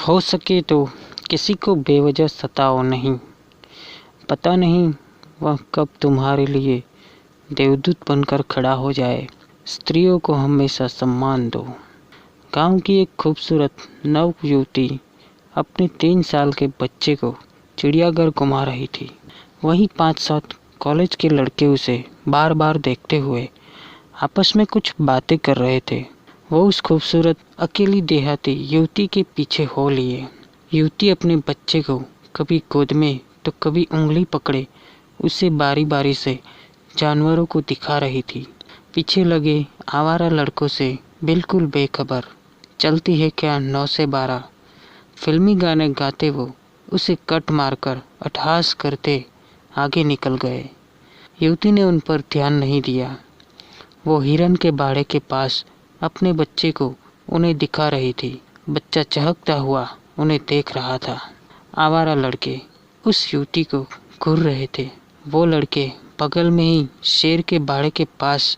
हो सके तो किसी को बेवजह सताओ नहीं। पता नहीं वह कब तुम्हारे लिए देवदूत बनकर खड़ा हो जाए। स्त्रियों को हमेशा सम्मान दो। गांव की एक खूबसूरत नव युवती अपने 3 साल के बच्चे को चिड़ियाघर घुमा रही थी। वहीं 5-7 कॉलेज के लड़के उसे बार बार देखते हुए आपस में कुछ बातें कर रहे थे। वो उस खूबसूरत अकेली देहाती युवती के पीछे हो लिए। युवती अपने बच्चे को कभी गोद में तो कभी उंगली पकड़े उसे बारी बारी से जानवरों को दिखा रही थी। पीछे लगे आवारा लड़कों से बिल्कुल बेखबर। चलती है क्या 9 से 12 फिल्मी गाने गाते वो उसे कट मारकर अट्टहास करते आगे निकल गए। युवती ने उन पर ध्यान नहीं दिया। वो हिरन के बाड़े के पास अपने बच्चे को उन्हें दिखा रही थी। बच्चा चहकता हुआ उन्हें देख रहा था। आवारा लड़के उस युवती को घूर रहे थे। वो लड़के बगल में ही शेर के बाड़े के पास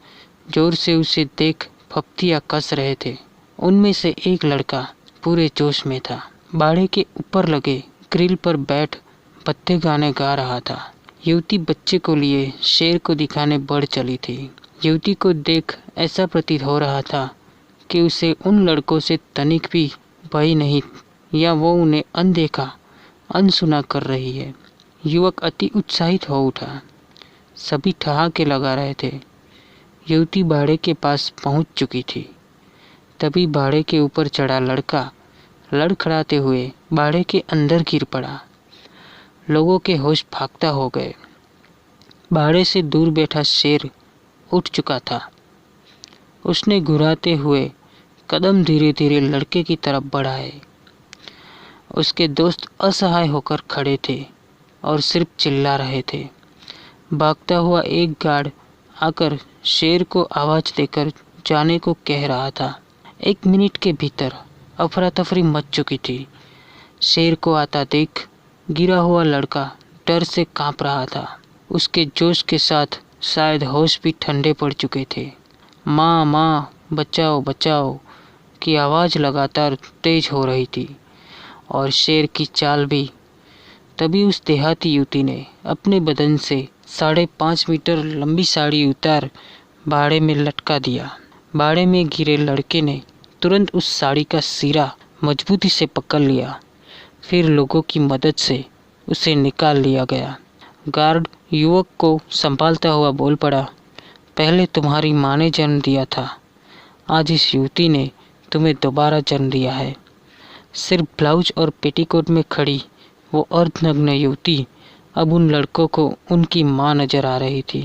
जोर से उसे देख फप्तियाँ कस रहे थे। उनमें से एक लड़का पूरे जोश में था। बाड़े के ऊपर लगे ग्रिल पर बैठ पत्ते गाने गा रहा था। युवती बच्चे को लिए शेर को दिखाने बढ़ चली थी। युवती को देख ऐसा प्रतीत हो रहा था कि उसे उन लड़कों से तनिक भी भय नहीं, या वो उन्हें अनदेखा अनसुना कर रही है। युवक अति उत्साहित हो उठा। सभी ठहाके लगा रहे थे। युवती बाड़े के पास पहुंच चुकी थी। तभी बाड़े के ऊपर चढ़ा लड़का लड़खड़ाते हुए बाड़े के अंदर गिर पड़ा। लोगों के होश फाख्ता हो गए। बाड़े से दूर बैठा शेर उठ चुका था। उसने घुराते हुए कदम धीरे धीरे लड़के की तरफ बढ़ाए। उसके दोस्त असहाय होकर खड़े थे और सिर्फ चिल्ला रहे थे। भागता हुआ एक गार्ड आकर शेर को आवाज देकर जाने को कह रहा था। 1 मिनट के भीतर अफरा तफरी मच चुकी थी। शेर को आता देख गिरा हुआ लड़का डर से कांप रहा था। उसके जोश के साथ शायद होश भी ठंडे पड़ चुके थे। माँ माँ बचाओ बचाओ की आवाज़ लगातार तेज हो रही थी और शेर की चाल भी। तभी उस देहाती युवती ने अपने बदन से 5.5 मीटर लंबी साड़ी उतार बाड़े में लटका दिया। बाड़े में गिरे लड़के ने तुरंत उस साड़ी का सिरा मजबूती से पकड़ लिया। फिर लोगों की मदद से उसे निकाल लिया गया। गार्ड युवक को संभालता हुआ बोल पड़ा, पहले तुम्हारी माँ ने जन्म दिया था, आज इस युवती ने तुम्हें दोबारा जन्म दिया है। सिर्फ ब्लाउज और पेटीकोट में खड़ी वो अर्धनग्न युवती अब उन लड़कों को उनकी माँ नजर आ रही थी।